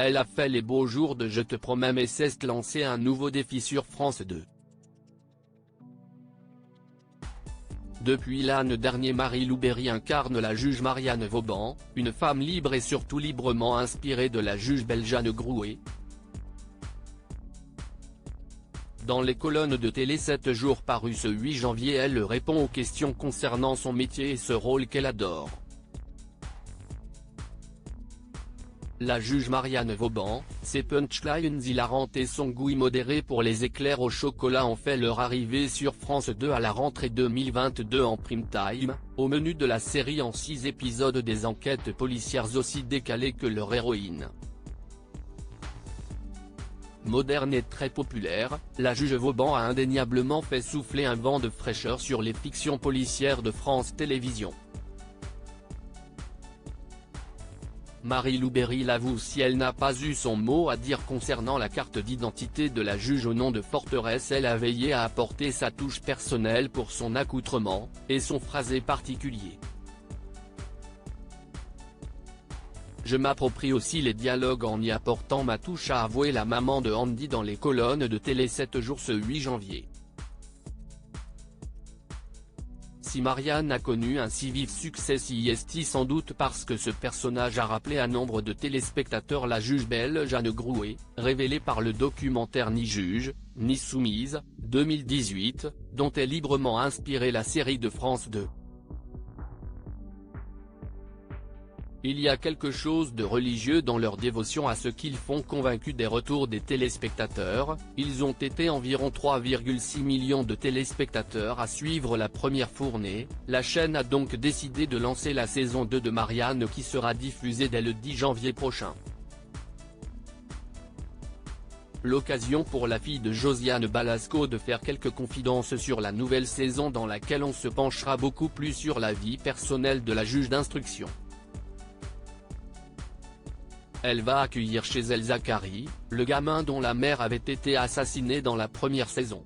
Elle a fait les beaux jours de Je te promets mais cesse lancer un nouveau défi sur France 2. Depuis l'an dernier, Marie-Lou Berry incarne la juge Marianne Vauban, une femme libre et surtout librement inspirée de la juge belge Jeanne Grouet. Dans les colonnes de Télé 7 jours parues ce 8 janvier, elle répond aux questions concernant son métier et ce rôle qu'elle adore. La juge Marianne Vauban, ses punchlines hilarantes et son goût immodéré pour les éclairs au chocolat ont fait leur arrivée sur France 2 à la rentrée 2022 en prime time, au menu de la série en 6 épisodes des enquêtes policières aussi décalées que leur héroïne. Moderne et très populaire, la juge Vauban a indéniablement fait souffler un vent de fraîcheur sur les fictions policières de France Télévisions. Marie-Lou Berry l'avoue, si elle n'a pas eu son mot à dire concernant la carte d'identité de la juge au nom de forteresse, elle a veillé à apporter sa touche personnelle pour son accoutrement, et son phrasé particulier. Je m'approprie aussi les dialogues en y apportant ma touche, a avoué la maman de Andy dans les colonnes de Télé 7 jours ce 8 janvier. Si Marianne a connu un si vif succès, c'est sans doute parce que ce personnage a rappelé à nombre de téléspectateurs la juge belge Jeanne Grouet, révélée par le documentaire Ni juge, ni soumise, 2018, dont est librement inspirée la série de France 2. Il y a quelque chose de religieux dans leur dévotion à ce qu'ils font. Convaincus des retours des téléspectateurs, ils ont été environ 3,6 millions de téléspectateurs à suivre la première fournée. La chaîne a donc décidé de lancer la saison 2 de Marianne qui sera diffusée dès le 10 janvier prochain. L'occasion pour la fille de Josiane Balasco de faire quelques confidences sur la nouvelle saison dans laquelle on se penchera beaucoup plus sur la vie personnelle de la juge d'instruction. Elle va accueillir chez elle Zachary, le gamin dont la mère avait été assassinée dans la première saison.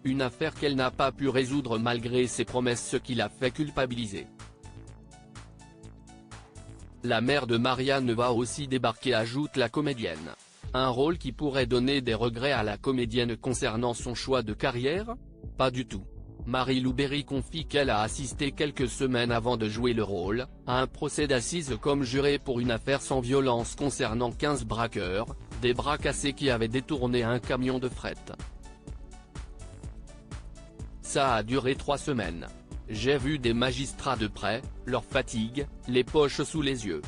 Une affaire qu'elle n'a pas pu résoudre malgré ses promesses, ce qui l'a fait culpabiliser. La mère de Marianne va aussi débarquer, ajoute la comédienne. Un rôle qui pourrait donner des regrets à la comédienne concernant son choix de carrière ? Pas du tout. Marie-Lou Berry confie qu'elle a assisté quelques semaines avant de jouer le rôle, à un procès d'assises comme juré pour une affaire sans violence concernant 15 braqueurs, des bras cassés qui avaient détourné un camion de fret. Ça a duré 3 semaines. J'ai vu des magistrats de près, leur fatigue, les poches sous les yeux.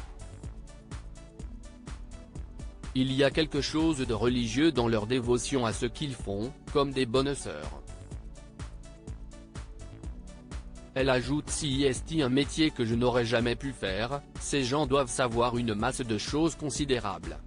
Il y a quelque chose de religieux dans leur dévotion à ce qu'ils font, comme des bonnes sœurs. Elle ajoute, si c'est un métier que je n'aurais jamais pu faire, ces gens doivent savoir une masse de choses considérables.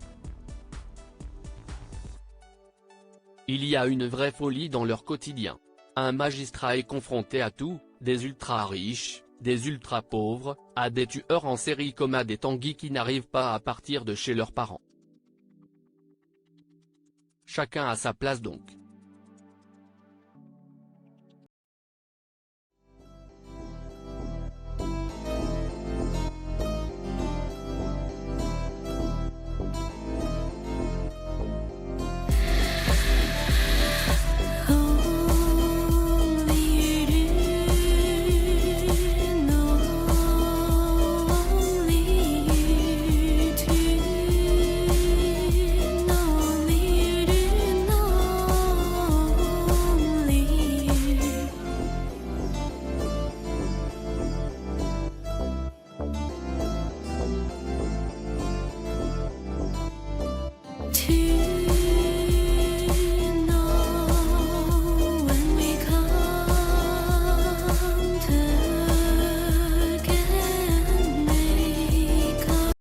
Il y a une vraie folie dans leur quotidien. Un magistrat est confronté à tout, des ultra riches, des ultra pauvres, à des tueurs en série comme à des Tanguy qui n'arrivent pas à partir de chez leurs parents. Chacun a sa place donc.